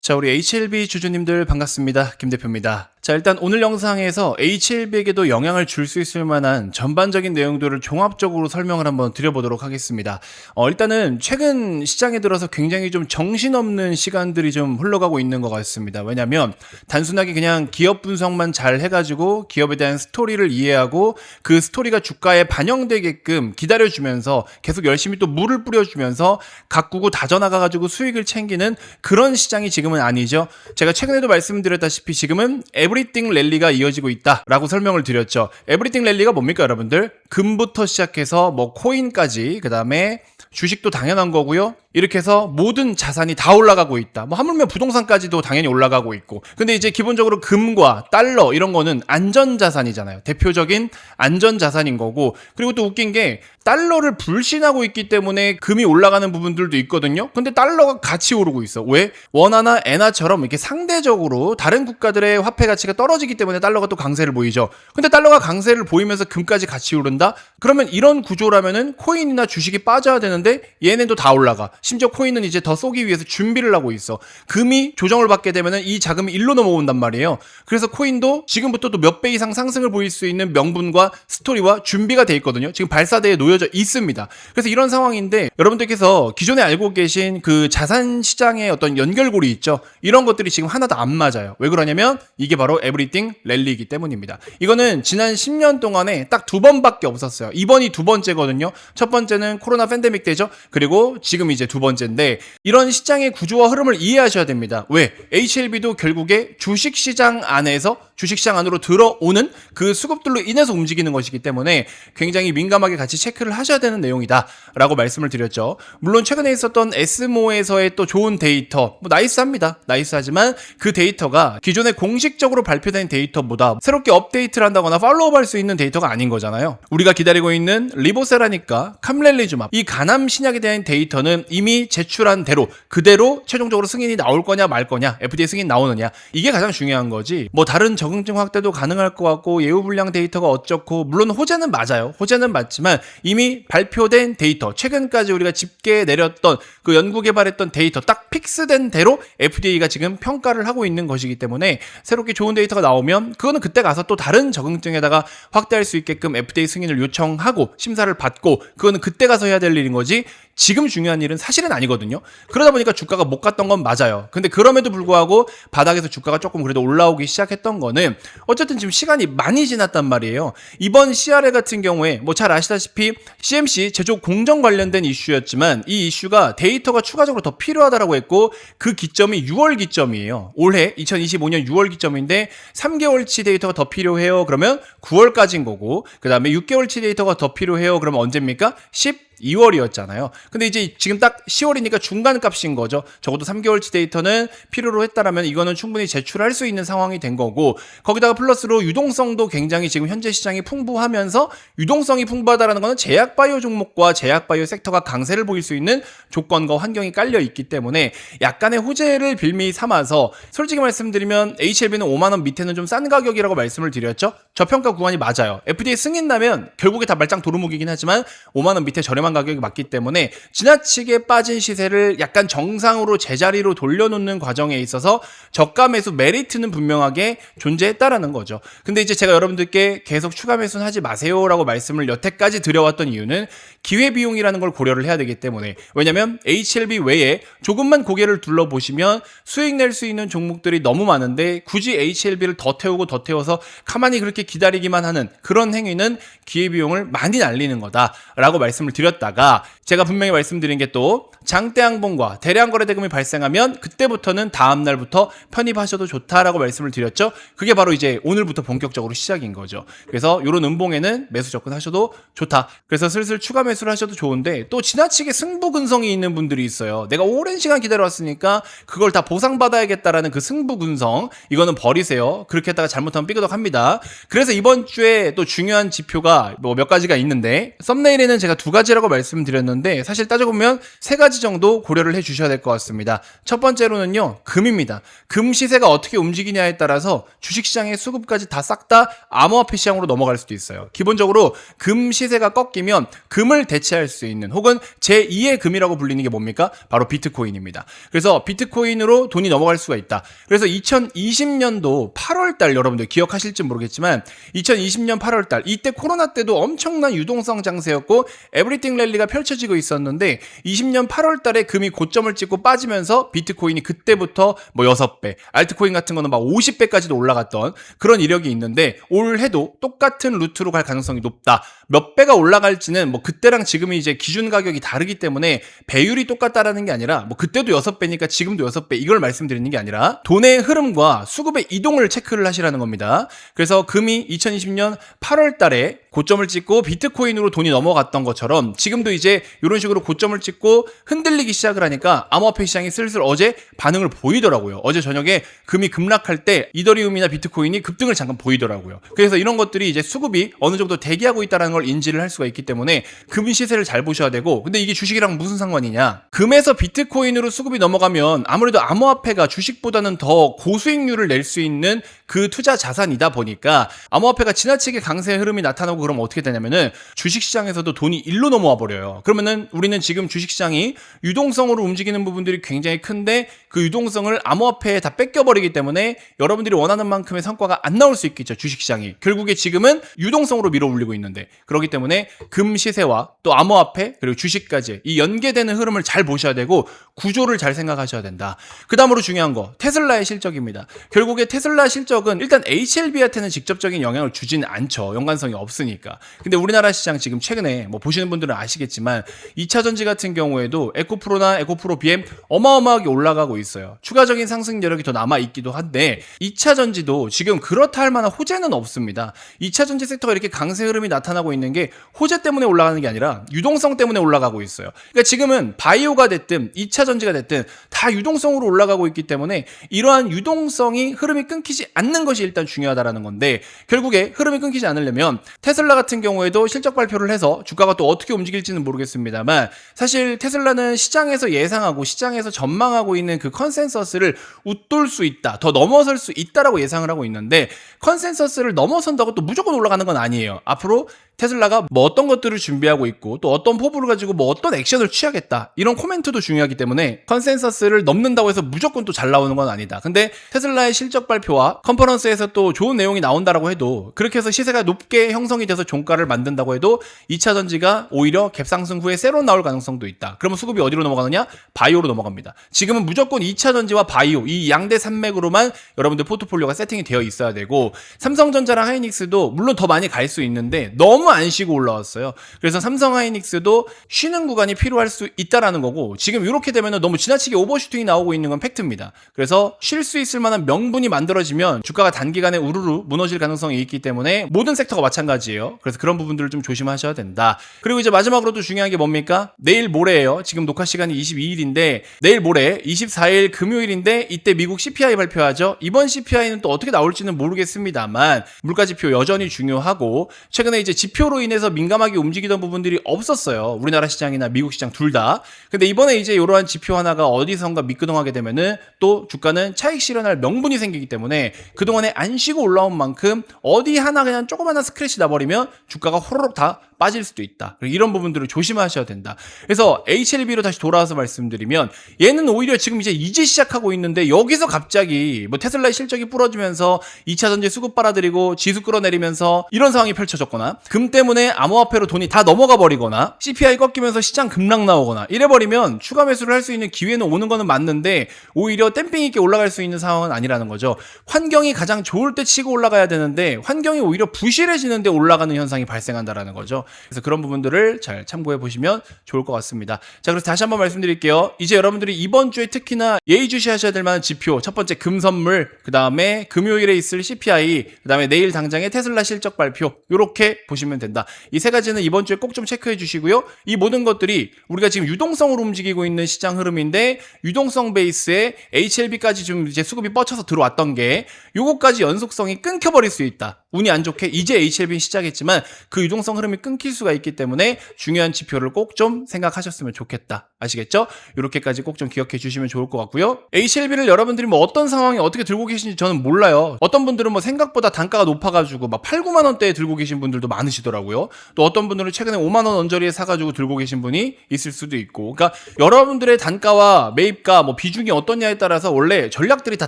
자, 우리 HLB 주주님들 반갑습니다. 김 대표입니다. 자, 일단 오늘 영상에서 HLB에게도 영향을 줄 수 있을 만한 전반적인 내용들을 종합적으로 설명을 한번 드려보도록 하겠습니다. 일단은 최근 시장에 들어서 굉장히 좀 정신없는 시간들이 좀 흘러가고 있는 것 같습니다. 왜냐면 단순하게 그냥 기업 분석만 잘 해가지고 기업에 대한 스토리를 이해하고 그 스토리가 주가에 반영되게끔 기다려주면서 계속 열심히 또 물을 뿌려주면서 가꾸고 다져나가가지고 수익을 챙기는 그런 시장이 지금은 아니죠. 제가 최근에도 말씀드렸다시피 지금은 에브리띵 랠리가 이어지고 있다라고 설명을 드렸죠. 에브리띵 랠리가 뭡니까 여러분들? 금부터 시작해서 뭐 코인까지, 그 다음에 주식도 당연한 거고요. 이렇게 해서 모든 자산이 다 올라가고 있다. 뭐 하물며 부동산까지도 당연히 올라가고 있고. 근데 이제 기본적으로 금과 달러 이런 거는 안전자산이잖아요. 대표적인 안전자산인 거고. 그리고 또 웃긴 게 달러를 불신하고 있기 때문에 금이 올라가는 부분들도 있거든요. 근데 달러가 같이 오르고 있어. 왜? 원화나 엔화처럼 이렇게 상대적으로 다른 국가들의 화폐 가치가 떨어지기 때문에 달러가 또 강세를 보이죠. 근데 달러가 강세를 보이면서 금까지 같이 오른다? 그러면 이런 구조라면은 코인이나 주식이 빠져야 되는데 얘네도 다 올라가. 심지어 코인은 이제 더 쏘기 위해서 준비를 하고 있어. 금이 조정을 받게 되면은 이 자금이 일로 넘어온단 말이에요. 그래서 코인도 지금부터 또 몇 배 이상 상승을 보일 수 있는 명분과 스토리와 준비가 돼 있거든요. 지금 발사대에 놓여져 있습니다. 그래서 이런 상황인데 여러분들께서 기존에 알고 계신 그 자산 시장의 어떤 연결고리 있죠. 이런 것들이 지금 하나도 안 맞아요. 왜 그러냐면 이게 바로 에브리띵 랠리이기 때문입니다. 이거는 지난 10년 동안에 딱 두 번밖에 없었어요. 이번이 두 번째거든요. 첫 번째는 코로나 팬데믹 때죠. 그리고 지금 이제 두 번째인데 이런 시장의 구조와 흐름을 이해하셔야 됩니다. 왜? HLB도 결국에 주식시장 안에서 주식시장 안으로 들어오는 그 수급들로 인해서 움직이는 것이기 때문에 굉장히 민감하게 같이 체크를 하셔야 되는 내용이다 라고 말씀을 드렸죠. 물론 최근에 있었던 에스모에서의 또 좋은 데이터 뭐 나이스합니다. 나이스하지만 그 데이터가 기존에 공식적으로 발표된 데이터보다 새롭게 업데이트를 한다거나 팔로우업 할 수 있는 데이터가 아닌 거잖아요. 우리가 기다리고 있는 리보세라니까 캄렐리주맙 이 간암 신약에 대한 데이터는 이미 제출한 대로 그대로 최종적으로 승인이 나올 거냐 말 거냐, FDA 승인 나오느냐, 이게 가장 중요한 거지. 뭐 다른 적응증 확대도 가능할 것 같고 예후불량 데이터가 어쩌고, 물론 호재는 맞아요. 호재는 맞지만 이미 발표된 데이터, 최근까지 우리가 집계 내렸던 그 연구개발했던 데이터 딱 픽스된 대로 FDA가 지금 평가를 하고 있는 것이기 때문에 새롭게 좋은 데이터가 나오면 그거는 그때 가서 또 다른 적응증에다가 확대할 수 있게끔 FDA 승인을 요청하고 심사를 받고, 그거는 그때 가서 해야 될 일인 거지 지금 중요한 일은 사실은 아니거든요. 그러다 보니까 주가가 못 갔던 건 맞아요. 근데 그럼에도 불구하고 바닥에서 주가가 조금 그래도 올라오기 시작했던 거는 어쨌든 지금 시간이 많이 지났단 말이에요. 이번 CRL 같은 경우에 뭐 잘 아시다시피 CMC 제조 공정 관련된 이슈였지만 이 이슈가 데이터가 추가적으로 더 필요하다라고 했고 그 기점이 6월 기점이에요. 올해 2025년 6월 기점인데 3개월치 데이터가 더 필요해요. 그러면 9월까지인 거고, 그 다음에 6개월치 데이터가 더 필요해요. 그러면 언제입니까? 12월이었잖아요. 근데 이제 지금 딱 10월이니까 중간 값인 거죠. 적어도 3개월치 데이터는 필요로 했다라면 이거는 충분히 제출할 수 있는 상황이 된 거고, 거기다가 플러스로 유동성도 굉장히 지금 현재 시장이 풍부하면서, 유동성이 풍부하다라는 거는 제약바이오 종목과 제약바이오 섹터가 강세를 보일 수 있는 조건과 환경이 깔려 있기 때문에 약간의 호재를 빌미 삼아서, 솔직히 말씀드리면 HLB는 5만원 밑에는 좀 싼 가격이라고 말씀을 드렸죠. 저평가 구간이 맞아요. FDA 승인 나면 결국에 다 말짱 도루묵이긴 하지만 5만원 밑에 저렴한 가격이 맞기 때문에 지나치게 빠진 시세를 약간 정상으로 제자리로 돌려놓는 과정에 있어서 저가 매수 메리트는 분명하게 존재했다라는 거죠. 근데 이제 제가 여러분들께 계속 추가 매수는 하지 마세요라고 말씀을 여태까지 드려왔던 이유는 기회비용이라는 걸 고려를 해야 되기 때문에, 왜냐면 HLB 외에 조금만 고개를 둘러보시면 수익 낼 수 있는 종목들이 너무 많은데 굳이 HLB를 더 태우고 더 태워서 가만히 그렇게 기다리기만 하는 그런 행위는 기회비용을 많이 날리는 거다라고 말씀을 드렸다가, 제가 분명히 말씀드린 게 또 장대항봉과 대량거래대금이 발생하면 그때부터는 다음날부터 편입하셔도 좋다라고 말씀을 드렸죠. 그게 바로 이제 오늘부터 본격적으로 시작인 거죠. 그래서 이런 음봉에는 매수 접근하셔도 좋다. 그래서 슬슬 추가 매수를 하셔도 좋은데, 또 지나치게 승부근성이 있는 분들이 있어요. 내가 오랜 시간 기다려왔으니까 그걸 다 보상받아야겠다라는 그 승부근성, 이거는 버리세요. 그렇게 했다가 잘못하면 삐그덕합니다. 그래서 이번 주에 또 중요한 지표가 뭐 몇 가지가 있는데, 썸네일에는 제가 두 가지라고 말씀드렸는데 사실 따져보면 세 가지 정도 고려를 해주셔야 될 것 같습니다. 첫 번째로는요, 금입니다. 금 시세가 어떻게 움직이냐에 따라서 주식시장의 수급까지 다 싹 다 암호화폐 시장으로 넘어갈 수도 있어요. 기본적으로 금 시세가 꺾이면 금을 대체할 수 있는, 혹은 제2의 금이라고 불리는 게 뭡니까? 바로 비트코인입니다. 그래서 비트코인으로 돈이 넘어갈 수가 있다. 그래서 2020년도 8월달, 여러분들 기억하실지 모르겠지만 2020년 8월달, 이때 코로나 때도 엄청난 유동성 장세였고 에브리띵 랠리가 펼쳐지고 있었는데 20년 8월달에 금이 고점을 찍고 빠지면서 비트코인이 그때부터 뭐 6배, 알트코인 같은 거는 막 50배까지도 올라갔던 그런 이력이 있는데, 올해도 똑같은 루트로 갈 가능성이 높다. 몇 배가 올라갈지는 뭐 그때랑 지금이 이제 기준 가격이 다르기 때문에 배율이 똑같다라는 게 아니라, 뭐 그때도 6배니까 지금도 6배, 이걸 말씀드리는 게 아니라 돈의 흐름과 수급의 이동을 체크를 하시라는 겁니다. 그래서 금이 2020년 8월 달에 고점을 찍고 비트코인으로 돈이 넘어갔던 것처럼 지금도 이제 이런 식으로 고점을 찍고 흔들리기 시작을 하니까 암호화폐 시장이 슬슬 어제 반응을 보이더라고요. 어제 저녁에 금이 급락할 때 이더리움이나 비트코인이 급등을 잠깐 보이더라고요. 그래서 이런 것들이 이제 수급이 어느 정도 대기하고 있다는 걸 인지를 할 수가 있기 때문에 금 시세를 잘 보셔야 되고, 근데 이게 주식이랑 무슨 상관이냐? 금에서 비트코인으로 수급이 넘어가면 아무래도 암호화폐가 주식보다는 더 고수익률을 낼 수 있는 그 투자 자산이다 보니까 암호화폐가 지나치게 강세 흐름이 나타나고 그러면 어떻게 되냐면은 주식시장에서도 돈이 일로 넘어와 버려요. 그러면은 우리는 지금 주식시장이 유동성으로 움직이는 부분들이 굉장히 큰데 그 유동성을 암호화폐에 다 뺏겨버리기 때문에 여러분들이 원하는 만큼의 성과가 안 나올 수 있겠죠. 주식시장이 결국에 지금은 유동성으로 밀어 올리고 있는데, 그렇기 때문에 금 시세와 또 암호화폐 그리고 주식까지 이 연계되는 흐름을 잘 보셔야 되고 구조를 잘 생각하셔야 된다. 그 다음으로 중요한 거, 테슬라의 실적입니다. 결국에 테슬라 실적은 일단 HLB한테는 직접적인 영향을 주진 않죠. 연관성이 없으니까. 근데 우리나라 시장 지금 최근에 뭐 보시는 분들은 아시겠지만 2차 전지 같은 경우에도 에코프로나 에코프로 BM 어마어마하게 올라가고 있어요. 추가적인 상승 여력이 더 남아 있기도 한데 2차 전지도 지금 그렇다 할 만한 호재는 없습니다. 2차 전지 섹터가 이렇게 강세 흐름이 나타나고 있는 게 호재 때문에 올라가는 게 아니라 유동성 때문에 올라가고 있어요. 그러니까 지금은 바이오가 됐든 2차 전지가 됐든 다 유동성으로 올라가고 있기 때문에 이러한 유동성이 흐름이 끊기지 않는 것이 일단 중요하다라는 건데, 결국에 흐름이 끊기지 않으려면 테슬라 같은 경우에도 실적 발표를 해서 주가가 또 어떻게 움직일지는 모르겠습니다만, 사실 테슬라는 시장에서 예상하고 시장에서 전망하고 있는 그 컨센서스를 웃돌 수 있다, 더 넘어설 수 있다라고 예상을 하고 있는데, 컨센서스를 넘어선다고 또 무조건 올라가는 건 아니에요. 앞으로 테슬라가 뭐 어떤 것들을 준비하고 있고 또 어떤 포부를 가지고 뭐 어떤 액션을 취하겠다, 이런 코멘트도 중요하기 때문에 컨센서스를 넘는다고 해서 무조건 또 잘 나오는 건 아니다. 근데 테슬라의 실적 발표와 컨퍼런스에서 또 좋은 내용이 나온다라고 해도, 그렇게 해서 시세가 높게 형성이 돼서 종가를 만든다고 해도 2차 전지가 오히려 갭상승 후에 새로 나올 가능성도 있다. 그러면 수급이 어디로 넘어가느냐? 바이오로 넘어갑니다. 지금은 무조건 2차 전지와 바이오, 이 양대 산맥으로만 여러분들 포트폴리오가 세팅이 되어 있어야 되고, 삼성전자랑 하이닉스도 물론 더 많이 갈 수 있는데 너무 안 쉬고 올라왔어요. 그래서 삼성 하이닉스도 쉬는 구간이 필요할 수 있다라는 거고, 지금 이렇게 되면 너무 지나치게 오버슈팅이 나오고 있는 건 팩트입니다. 그래서 쉴 수 있을 만한 명분이 만들어지면 주가가 단기간에 우르르 무너질 가능성이 있기 때문에 모든 섹터가 마찬가지예요. 그래서 그런 부분들을 좀 조심하셔야 된다. 그리고 이제 마지막으로 또 중요한 게 뭡니까? 내일 모레예요. 지금 녹화 시간이 22일인데 내일 모레 24일 금요일인데 이때 미국 CPI 발표하죠. 이번 CPI는 또 어떻게 나올지는 모르겠습니다만 물가 지표 여전히 중요하고, 최근에 이제 지표로 인해서 민감하게 움직이던 부분들이 없었어요. 우리나라 시장이나 미국 시장 둘 다. 근데 이번에 이제 이러한 지표 하나가 어디선가 미끄덩하게 되면은 또 주가는 차익 실현할 명분이 생기기 때문에 그동안에 안 쉬고 올라온 만큼 어디 하나 그냥 조그마한 스크래치 나버리면 주가가 호로록 다 빠질 수도 있다. 이런 부분들을 조심하셔야 된다. 그래서 HLB로 다시 돌아와서 말씀드리면, 얘는 오히려 지금 이제 시작하고 있는데 여기서 갑자기 뭐 테슬라의 실적이 부러지면서 2차 전지 수급 빨아들이고 지수 끌어내리면서 이런 상황이 펼쳐졌거나, 금 때문에 암호화폐로 돈이 다 넘어가 버리거나, CPI 꺾이면서 시장 급락 나오거나 이래버리면 추가 매수를 할 수 있는 기회는 오는 거는 맞는데 오히려 댐핑 있게 올라갈 수 있는 상황은 아니라는 거죠. 환경이 가장 좋을 때 치고 올라가야 되는데 환경이 오히려 부실해지는데 올라가는 현상이 발생한다라는 거죠. 그래서 그런 부분들을 잘 참고해 보시면 좋을 것 같습니다. 자, 그래서 다시 한번 말씀드릴게요. 이제 여러분들이 이번 주에 특히나 예의주시하셔야 될 만한 지표, 첫 번째 금 선물, 그 다음에 금요일에 있을 CPI, 그 다음에 내일 당장의 테슬라 실적 발표, 이렇게 보시면 된다. 이 세 가지는 이번 주에 꼭 좀 체크해 주시고요. 이 모든 것들이 우리가 지금 유동성으로 움직이고 있는 시장 흐름인데, 유동성 베이스에 HLB까지 좀 이제 수급이 뻗쳐서 들어왔던 게 요거까지 연속성이 끊겨버릴 수 있다. 운이 안 좋게 이제 HLB 시작했지만 그 유동성 흐름이 끊길 수가 있기 때문에 중요한 지표를 꼭 좀 생각하셨으면 좋겠다. 아시겠죠? 이렇게까지 꼭 좀 기억해 주시면 좋을 것 같고요. HLB를 여러분들이 뭐 어떤 상황에 어떻게 들고 계신지 저는 몰라요. 어떤 분들은 뭐 생각보다 단가가 높아가지고 막 8, 9만 원대에 들고 계신 분들도 많으시더라고요. 또 어떤 분들은 최근에 5만 원 언저리에 사가지고 들고 계신 분이 있을 수도 있고. 그러니까 여러분들의 단가와 매입가 뭐 비중이 어떠냐에 따라서 원래 전략들이 다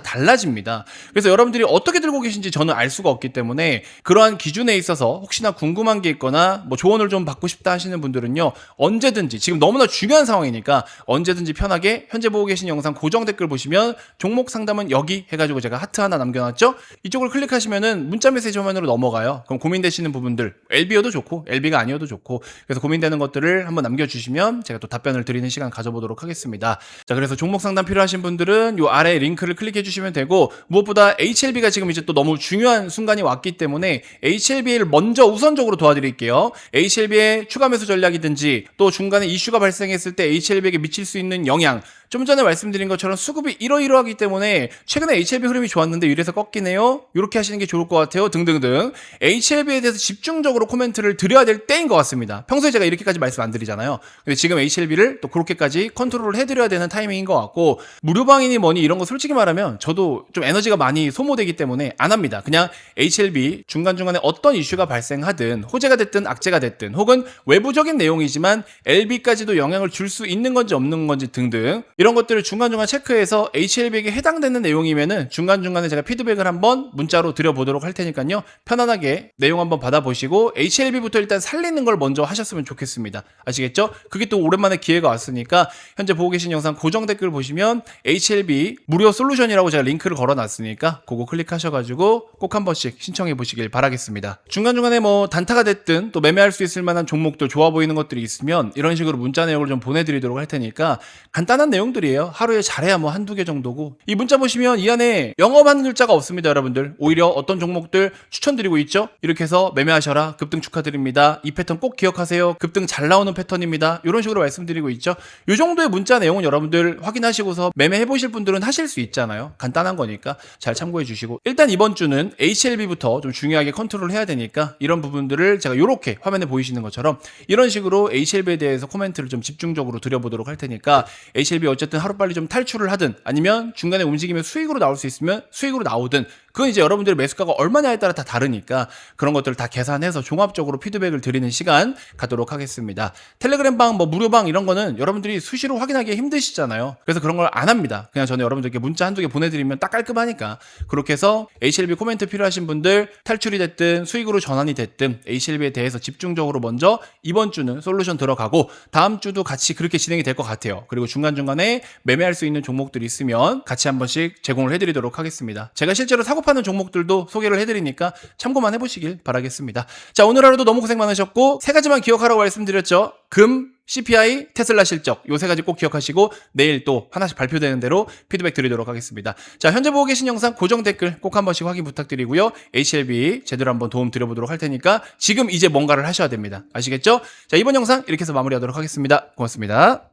달라집니다. 그래서 여러분들이 어떻게 들고 계신지 저는 알 수가 없기 때문에 그러한 기준에 있어서 혹시나 궁금한 게 있거나 뭐 조언을 좀 받고 싶다 하시는 분들은요, 언제든지 지금 너무나 중요한 상황이니까 언제든지 편하게 현재 보고 계신 영상 고정 댓글 보시면 종목 상담은 여기 해가지고 제가 하트 하나 남겨놨죠. 이쪽을 클릭하시면은 문자 메시지 화면으로 넘어가요. 그럼 고민되시는 부분들, LB여도 좋고 LB가 아니어도 좋고, 그래서 고민되는 것들을 한번 남겨주시면 제가 또 답변을 드리는 시간 가져보도록 하겠습니다. 자, 그래서 종목 상담 필요하신 분들은 요 아래 링크를 클릭해 주시면 되고, 무엇보다 HLB가 지금 이제 또 너무 중요한 순간이 왔기 때문에 HLB를 먼저 우선적으로 도와드릴게요. HLB의 추가 매수 전략이든지 또 중간에 이슈가 발생했을 때 HLB에게 미칠 수 있는 영향, 좀 전에 말씀드린 것처럼 수급이 이러이러하기 때문에 최근에 HLB 흐름이 좋았는데 이래서 꺾이네요, 이렇게 하시는 게 좋을 것 같아요, 등등등. HLB에 대해서 집중적으로 코멘트를 드려야 될 때인 것 같습니다. 평소에 제가 이렇게까지 말씀 안 드리잖아요. 근데 지금 HLB를 또 그렇게까지 컨트롤을 해드려야 되는 타이밍인 것 같고, 무료방이니 뭐니 이런 거 솔직히 말하면 저도 좀 에너지가 많이 소모되기 때문에 안 합니다. 그냥 HLB 중간중간에 어떤 이슈가 발생하든 호재가 됐든 악재가 됐든 혹은 외부적인 내용이지만 LB까지도 영향을 줄 수 있는 건지 없는 건지 등등 이런 것들을 중간중간 체크해서 HLB에게 해당되는 내용이면은 중간중간에 제가 피드백을 한번 문자로 드려보도록 할 테니까요, 편안하게 내용 한번 받아보시고 HLB부터 일단 살리는 걸 먼저 하셨으면 좋겠습니다. 아시겠죠? 그게 또 오랜만에 기회가 왔으니까 현재 보고 계신 영상 고정 댓글 보시면 HLB 무료 솔루션이라고 제가 링크를 걸어놨으니까 그거 클릭하셔가지고 꼭 한 번씩 신청해 보시길 바라겠습니다. 중간중간에 뭐 단타가 됐든 또 매매할 수 있을 만한 종목들 좋아 보이는 것들이 있으면 이런 식으로 문자 내용을 좀 보내드리도록 할 테니까 간단한 내용들이에요. 하루에 잘해야 뭐 한두 개 정도고, 이 문자 보시면 이 안에 영업하는 글자가 없습니다. 여러분들 오히려 어떤 종목들 추천드리고 있죠. 이렇게 해서 매매하셔라, 급등 축하드립니다, 이 패턴 꼭 기억하세요, 급등 잘 나오는 패턴입니다, 이런 식으로 말씀드리고 있죠. 이 정도의 문자 내용은 여러분들 확인하시고서 매매해 보실 분들은 하실 수 있잖아요. 간단한 거니까 잘 참고해 주시고, 일단 이번 주는 HLB부터 좀 중요하게 컨트롤 해야 되니까 이런 부분들을 제가 이렇게 화면에 보이시는 것처럼 이런 식으로 HLB에 대해서 코멘트를 좀 집중적으로 드려보도록 할 테니까, HLB 어쨌든 하루빨리 좀 탈출을 하든 아니면 중간에 움직이면 수익으로 나올 수 있으면 수익으로 나오든, 그건 이제 여러분들의 매수가가 얼마냐에 따라 다 다르니까 그런 것들을 다 계산해서 종합적으로 피드백을 드리는 시간 갖도록 하겠습니다. 텔레그램방, 뭐 무료방 이런 거는 여러분들이 수시로 확인하기 힘드시잖아요. 그래서 그런 걸 안 합니다. 그냥 저는 여러분들께 문자 한두 개 보내드리면 딱 깔끔하니까. 그렇게 해서 HLB 코멘트 필요하신 분들 탈출이 됐든 수익으로 전환이 됐든 HLB에 대해서 집중적으로 먼저 이번 주는 솔루션 들어가고 다음 주도 같이 그렇게 진행이 될 것 같아요. 그리고 중간중간에 매매할 수 있는 종목들이 있으면 같이 한 번씩 제공을 해드리도록 하겠습니다. 제가 실제로 사고 파는 종목들도 소개를 해드리니까 참고만 해보시길 바라겠습니다. 자, 오늘 하루도 너무 고생 많으셨고, 세 가지만 기억하라고 말씀드렸죠. 금, CPI, 테슬라 실적, 요 세 가지 꼭 기억하시고 내일 또 하나씩 발표되는 대로 피드백 드리도록 하겠습니다. 자, 현재 보고 계신 영상 고정 댓글 꼭 한 번씩 확인 부탁드리고요. HLB 제대로 한번 도움 드려보도록 할 테니까 지금 이제 뭔가를 하셔야 됩니다. 아시겠죠? 자, 이번 영상 이렇게 해서 마무리하도록 하겠습니다. 고맙습니다.